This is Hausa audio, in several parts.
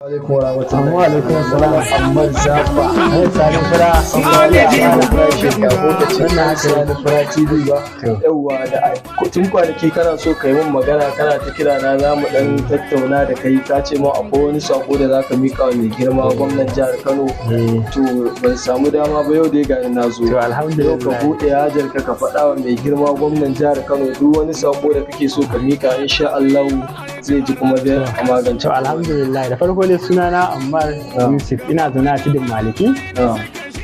alaikum warahmatullahi. Wa alaikum assalam. Amma zafa. Ai sani fura. Wannan sani fura TV ba. Yawwa da tun kwanaki kana so ka yi min magana kana ta kira na za mu dan tattauna da kai ka ce ma akwai wani sako da zaka mika wa mai girma gwamnan jihar Kano. To ban samu dama ba yau dai ga na zo. To alhamdulillah. Ka bude hajar ka faɗa wa mai girma gwamnan jihar Kano duk wani sako da kake so ka mika insha Allah zai ji kuma zai a magance. To alhamdulillah da farko dai sunana Ammar Yusuf ina zaune a Tudun Maliki.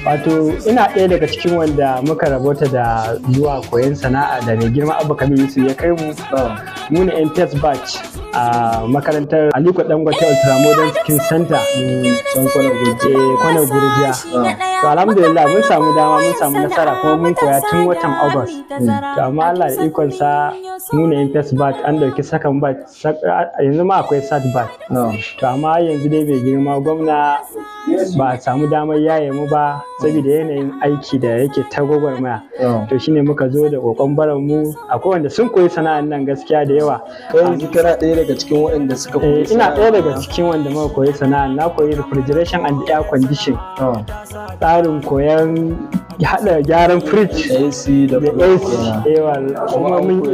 Wato ina ɗaya daga cikin wanda muka rabota da zuwa koyon sana'a da mai girma Abba Kabir Yusuf ya kai mu. Mu ne yan test batch a makarantar Aliko Dangote Ultramodern Skill Center can kwanar Gurjiya. To alhamdulillah mun samu dama mun samu nasara kuma mun koya tun watan August. To amma Allah da ikonsa mu ne yan test batch an dauki second batch yanzu ma akwai third batch. To amma yanzu dai bai girma gwamna ba a samu damar yaye mu ba saboda yanayin aiki da yake ta gwagwarmaya. To shine muka zo da kokon baran mu akwai wanda sun koyi sana'an nan gaskiya da yawa. Kai yanzu kana ɗaya daga cikin waɗanda suka koyi ina ɗaya daga cikin wanda muka koyi sana'an na koyi refrigeration and air condition. Tsarin koyan haɗa gyaran fridge AC da kuma mun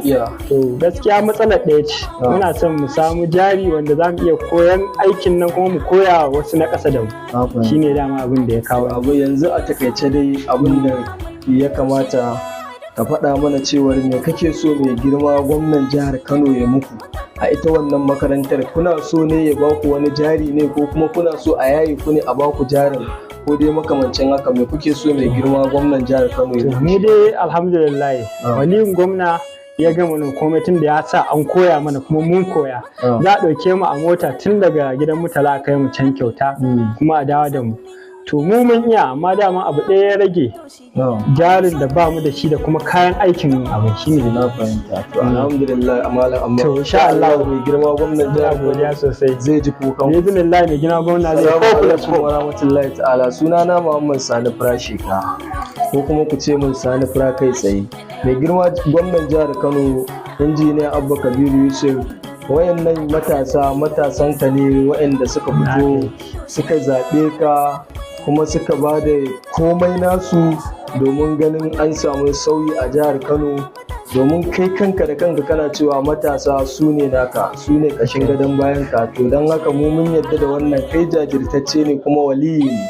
iya. To gaskiya matsalar ɗaya ce muna son mu samu jari wanda za mu iya koyan aikin nan kuma mu koya wasu na ƙasa da mu. Shine dama abin da ya kawo abu yanzu a takaice dai abin da ya kamata ka faɗa mana cewar me kake so mai girma gwamnan jihar Kano ya muku a ita wannan makarantar. Kuna so ne ya baku wani jari ne ko kuma kuna so a yayi ku ne a baku jarin ko dai makamancin haka? Me kuke so mai girma gwamnan jihar Kano ya muku? Mu dai alhamdulillah waliyin gwamna ya gama nan komai tun da ya sa an koya mana kuma mun koya. Za a ɗauke mu a mota tun daga gidan mutala a kai mu can kyauta kuma a dawo da mu. To mu mun iya amma dama abu ɗaya ya rage jarin da ba mu da shi da kuma kayan aikin abu shi ne. Na fahimta. To alhamdulillah amalan amma to insha Allah mai girma gwamnan jihar godiya sosai zai ji kukan bi idhnillah mai girma gwamna zai ko wa rahmatullahi ta'ala. Sunana Muhammad Sani Fura Sheka ko kuma ku ce min Sani Fura kai tsaye. Mai girma gwamnan jihar Kano injiniya Abba Kabir Yusuf wayannan matasan ka ne wayanda suka fito suka zaɓe ka kuma suka ba da komai nasu domin ganin an samu sauyi a jihar Kano. Domin kai kanka da kanka kana cewa matasa su ne naka, su ne ƙashin gadon bayan ka. To don haka mu mun yarda da wannan, kai jajirtacce ne kuma waliyi ne.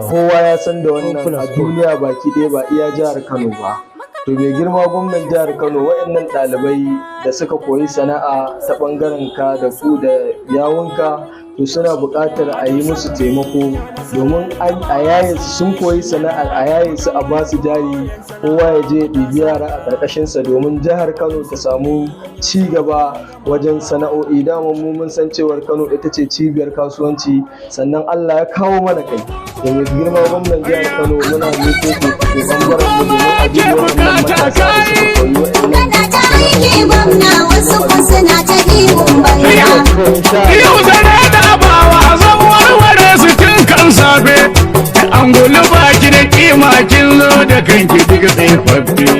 Kowa ya san da wannan a duniya baki ɗaya ba iya jihar Kano ba. To mai girma gwamnan jihar Kano waɗannan ɗalibai da suka koyi sana'a ta ɓangaren ka da ku da yawunka to suna buƙatar a yi musu taimako domin a yaye su sun koyi sana'ar a yaye su a basu jari kowa ya je ya ɗibi yara a ƙarƙashinsa domin jihar Kano ta samu ci gaba wajen sana'o'i. Dama mu mun san cewar Kano ita ce cibiyar kasuwanci sannan Allah ya kawo mana kai. Da mai girma gwamnan jihar Kano muna miƙo ku ɓangaren mu domin a ji wannan matasa da suka koyi waɗannan safe an gulu baki da kima kin zo da kanki duka tsayafaffe